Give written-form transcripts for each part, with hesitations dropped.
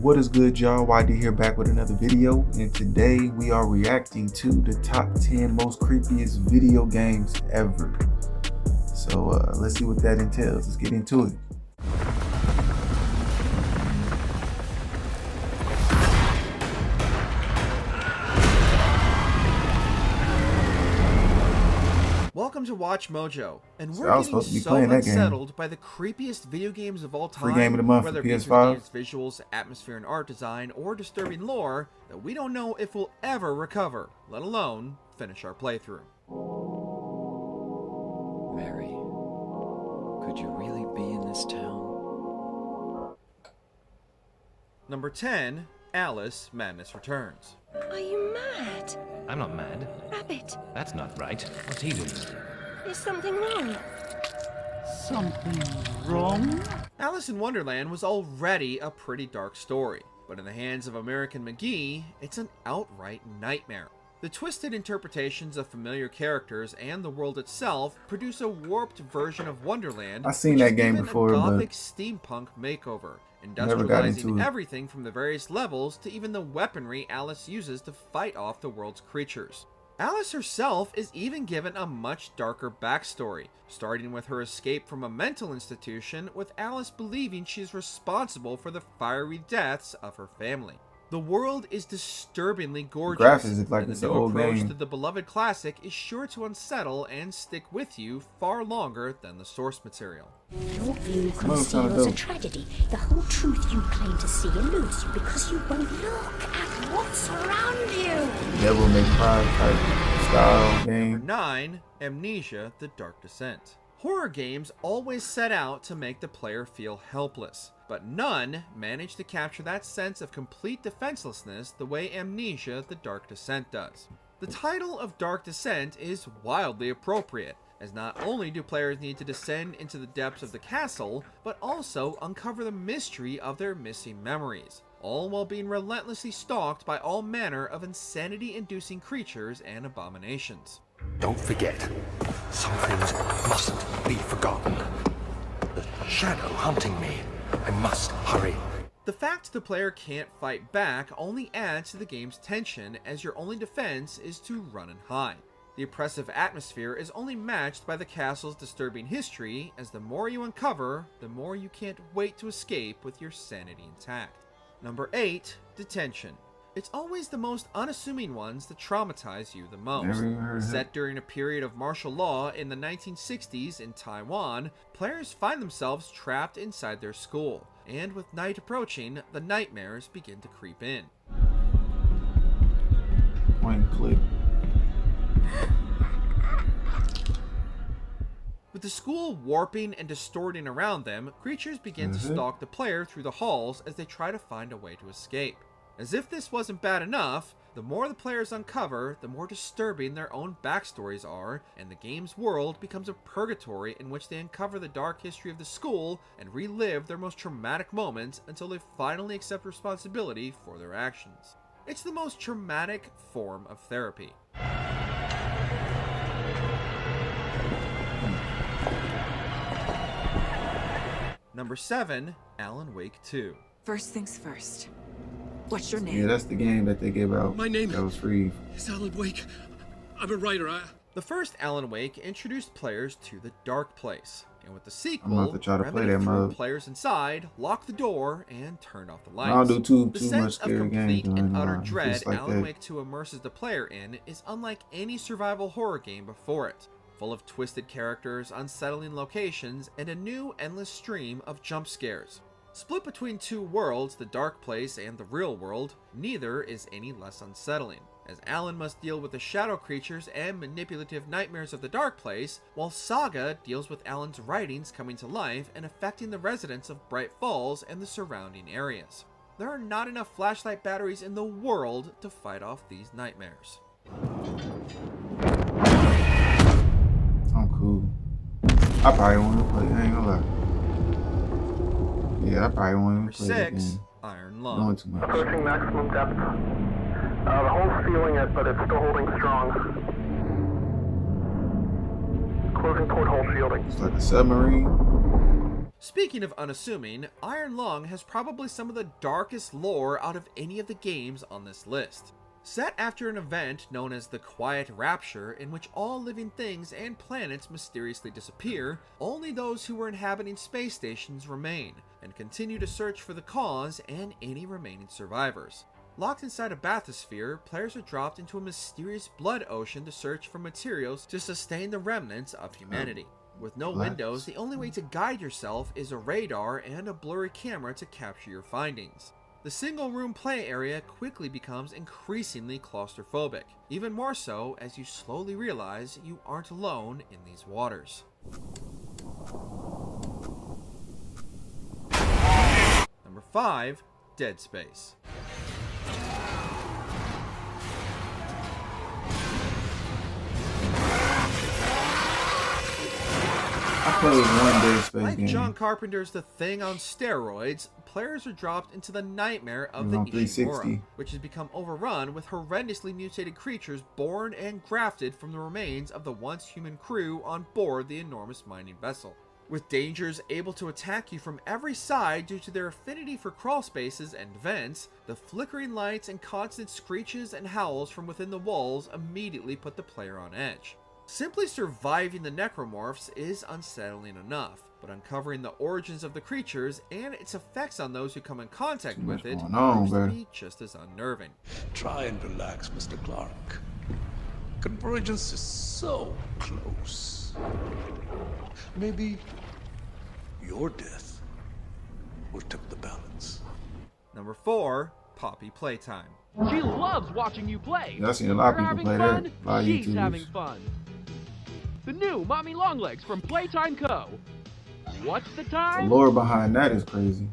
What is good, y'all? YD here, back with another video, and today we are reacting to the top 10 most creepiest video games ever. So let's see what that entails. Let's get into it. Welcome to watchmojo, and we're getting so unsettled by the creepiest video games of all time, free game of the month, whether for it be PS5. its visuals, atmosphere and art design, or disturbing lore that we don't know if we'll ever recover, let alone finish our playthrough. Mary, could you really be in this town? Number 10, Alice Madness Returns. Are you mad? I'm not mad. Rabbit, That's not right. What's he doing? is something wrong? Something wrong? Alice in Wonderland was already a pretty dark story, but in the hands of American McGee, it's an outright nightmare. The twisted interpretations of familiar characters and the world itself produce a warped version of Wonderland. I've seen that game before, a but gothic steampunk makeover, never got into industrializing it. everything from the various levels to even the weaponry Alice uses to fight off the world's creatures. Alice herself is even given a much darker backstory, starting with her escape from a mental institution, with Alice believing she is responsible for the fiery deaths of her family. The world is disturbingly gorgeous, graphics look like and it's the an new old approach game. to the beloved classic is sure to unsettle and stick with you far longer than the source material. Your view Smells kinda conceals a dope. tragedy. The whole truth you claim to see eludes you because you won't look at what's around you. Devil May Cry type style Number game. 9, Amnesia: The Dark Descent. Horror games always set out to make the player feel helpless, but none manage to capture that sense of complete defenselessness the way Amnesia: The Dark Descent does. The title of Dark Descent is wildly appropriate, as not only do players need to descend into the depths of the castle, but also uncover the mystery of their missing memories, all while being relentlessly stalked by all manner of insanity-inducing creatures and abominations. Don't forget, some things mustn't be forgotten. The shadow hunting me. I must hurry. The fact the player can't fight back only adds to the game's tension, as your only defense is to run and hide. The oppressive atmosphere is only matched by the castle's disturbing history, as the more you uncover, the more you can't wait to escape with your sanity intact. Number 8, Detention. It's always the most unassuming ones that traumatize you the most. Never even heard of that. Set during a period of martial law in the 1960s in Taiwan, players find themselves trapped inside their school, and with night approaching, the nightmares begin to creep in. Point and click. With the school warping and distorting around them, creatures begin to stalk the player through the halls as they try to find a way to escape. As if this wasn't bad enough, the more the players uncover, the more disturbing their own backstories are, and the game's world becomes a purgatory in which they uncover the dark history of the school and relive their most traumatic moments until they finally accept responsibility for their actions. It's the most traumatic form of therapy. Number 7, Alan Wake 2. First things first. What's your name? Yeah, that's the game that they gave out. My name that was free. is Alan Wake. I'm a writer. The first Alan Wake introduced players to the Dark Place, and with the I'm sequel, about to try to play Remedy that threw mode. players inside, locked the door, and turned off the lights. I don't do too The much sense of scary complete games. and man. utter It dread feels like Alan that. Wake 2 immerses the player in is unlike any survival horror game before it, full of twisted characters, unsettling locations, and a new endless stream of jump scares. Split between two worlds, the Dark Place and the real world, neither is any less unsettling, as Alan must deal with the shadow creatures and manipulative nightmares of the Dark Place, while Saga deals with Alan's writings coming to life and affecting the residents of Bright Falls and the surrounding areas. There are not enough flashlight batteries in the world to fight off these nightmares. I'm cool. I probably want to play. I ain't gonna lie. Yeah, I probably won't even Number play that 6, game. Iron Going Lung. too much. Approaching maximum depth. The hull's feeling it, but it's still holding strong. Closing porthole shielding. It's like a submarine. Speaking of unassuming, Iron Lung has probably some of the darkest lore out of any of the games on this list. Set after an event known as the Quiet Rapture, in which all living things and planets mysteriously disappear, only those who were inhabiting space stations remain, and continue to search for the cause and any remaining survivors. Locked inside a bathysphere, players are dropped into a mysterious blood ocean to search for materials to sustain the remnants of humanity. With no windows, the only way to guide yourself is a radar and a blurry camera to capture your findings. The single-room play area quickly becomes increasingly claustrophobic, even more so as you slowly realize you aren't alone in these waters. Number 5, Dead Space. I played one Dead Space like game. John Carpenter's The Thing on steroids, players are dropped into the nightmare of the on Ishimura, 360. which has become overrun with horrendously mutated creatures born and grafted from the remains of the once human crew on board the enormous mining vessel. With dangers able to attack you from every side due to their affinity for crawl spaces and vents, the flickering lights and constant screeches and howls from within the walls immediately put the player on edge. Simply surviving the necromorphs is unsettling enough, but uncovering the origins of the creatures and its effects on those who come in contact with it proves to be just as unnerving. Try and relax, Mr. Clark. Convergence is so close. Maybe your death will tip the balance. Number 4, Poppy Playtime. She loves watching you play. Yeah, I've seen a lot of You're people play having that. fun, A lot of she's YouTubers. having fun. The new Mommy Longlegs from Playtime Co. What's the The time? lore behind that is crazy.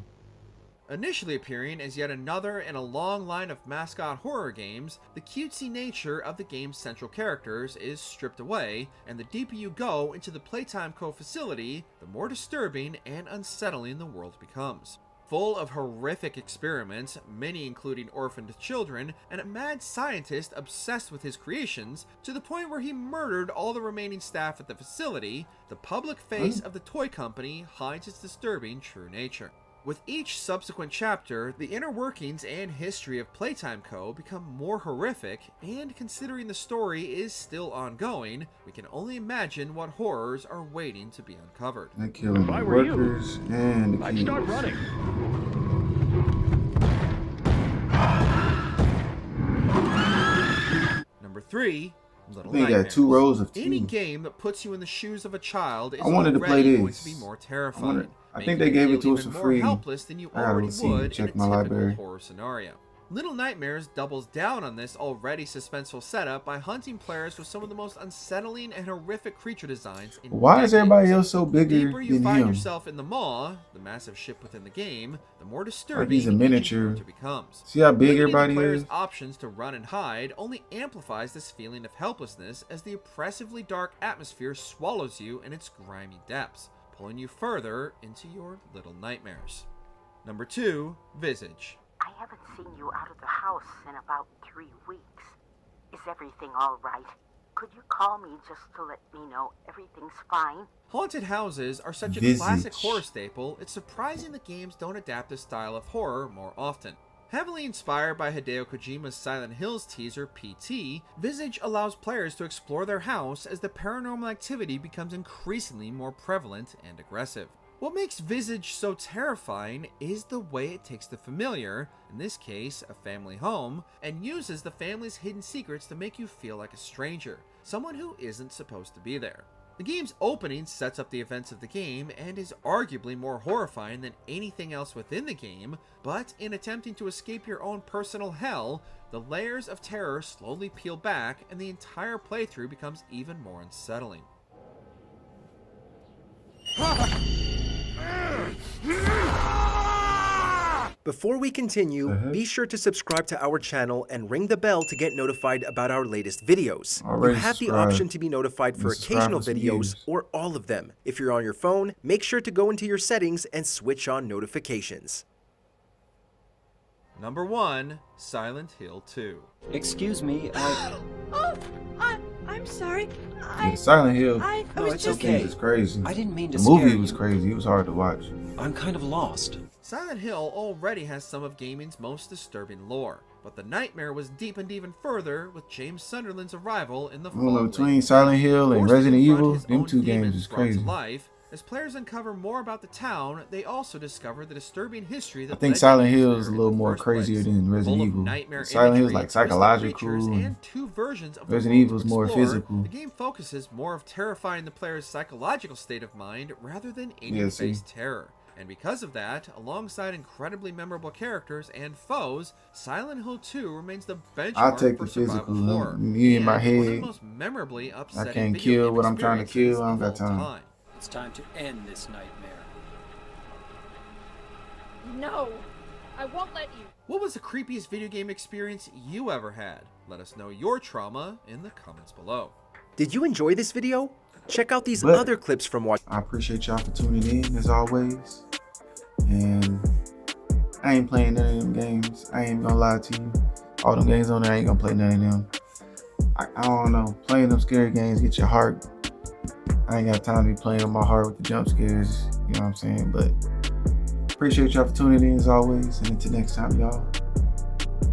Initially appearing as yet another in a long line of mascot horror games, the cutesy nature of the game's central characters is stripped away, and the deeper you go into the Playtime Co. facility, the more disturbing and unsettling the world becomes. Full of horrific experiments, many including orphaned children, and a mad scientist obsessed with his creations, to the point where he murdered all the remaining staff at the facility, the public face of the toy company hides its disturbing true nature. With each subsequent chapter, the inner workings and history of Playtime Co. become more horrific, and considering the story is still ongoing, we can only imagine what horrors are waiting to be uncovered. They're killing the workers and the I'd kids. start running. Number 3, Little They got Nightmares. 2 rows of Any 2. game that puts you in the shoes of a child is I wanted to already play going this. to be more terrifying. I think making they you gave it feel to us even for more free. helpless than you I gotta already see, would check in a my typical library. horror scenario. Little Nightmares doubles down on this already suspenseful setup by hunting players with some of the most unsettling and horrific creature designs in Why is decades. everybody else so The bigger deeper you than find him? yourself in the maw, the massive ship within the game, the more disturbing Like he's a each miniature. encounter becomes. See how big Limiting everybody the player's is? options to run and hide only amplifies this feeling of helplessness as the oppressively dark atmosphere swallows you in its grimy depths, pulling you further into your little nightmares. Number 2, Visage. I haven't seen you out of the house in about 3 weeks. Is everything all right? Could you call me just to let me know everything's fine? Haunted houses are such a Visage. classic horror staple, it's surprising that games don't adapt this style of horror more often. Heavily inspired by Hideo Kojima's Silent Hills teaser PT, Visage allows players to explore their house as the paranormal activity becomes increasingly more prevalent and aggressive. What makes Visage so terrifying is the way it takes the familiar, in this case a family home, and uses the family's hidden secrets to make you feel like a stranger, someone who isn't supposed to be there. The game's opening sets up the events of the game and is arguably more horrifying than anything else within the game, but in attempting to escape your own personal hell, the layers of terror slowly peel back and the entire playthrough becomes even more unsettling. Before we continue, be sure to subscribe to our channel and ring the bell to get notified about our latest videos. Already You have the subscribed. option to be notified for And subscribe occasional for some videos years. or all of them. If you're on your phone, make sure to go into your settings and switch on notifications. Number 1, Silent Hill 2. Excuse me, I'm sorry. Yeah, Silent Hill. I No, was it's just... okay. It's crazy. I didn't mean to The movie scare was you. crazy. It was hard to watch. I'm kind of lost. Silent Hill already has some of gaming's most disturbing lore, but the nightmare was deepened even further with James Sunderland's arrival in the fall. Between Silent Hill and Resident Evil, them two games is crazy. Life. As players uncover more about the town, they also discover the disturbing history that I think Silent Hill is a little more crazier than Resident Evil. Silent Hill is like psychological, and two versions of Resident Evil is more physical. The game focuses more of terrifying the player's psychological state of mind rather than in-your-face terror. And because of that, alongside incredibly memorable characters and foes, Silent Hill 2 remains the benchmark for survival horror. Me in my head, one of the most memorably upsetting I can't kill what I'm trying to kill. I don't got time. It's time to end this nightmare. No, I won't let you. What was the creepiest video game experience you ever had? Let us know your trauma in the comments below. Did you enjoy this video? Check out these other clips from Watch. I appreciate y'all for tuning in as always. And I ain't playing none of them games. I ain't gonna lie to you. All them games on there, I ain't gonna play none of them. I don't know. Playing them scary games get your heart. I ain't got time to be playing with my heart with the jump scares. You know what I'm saying? But appreciate y'all for tuning in as always. And until next time, y'all,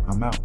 I'm out.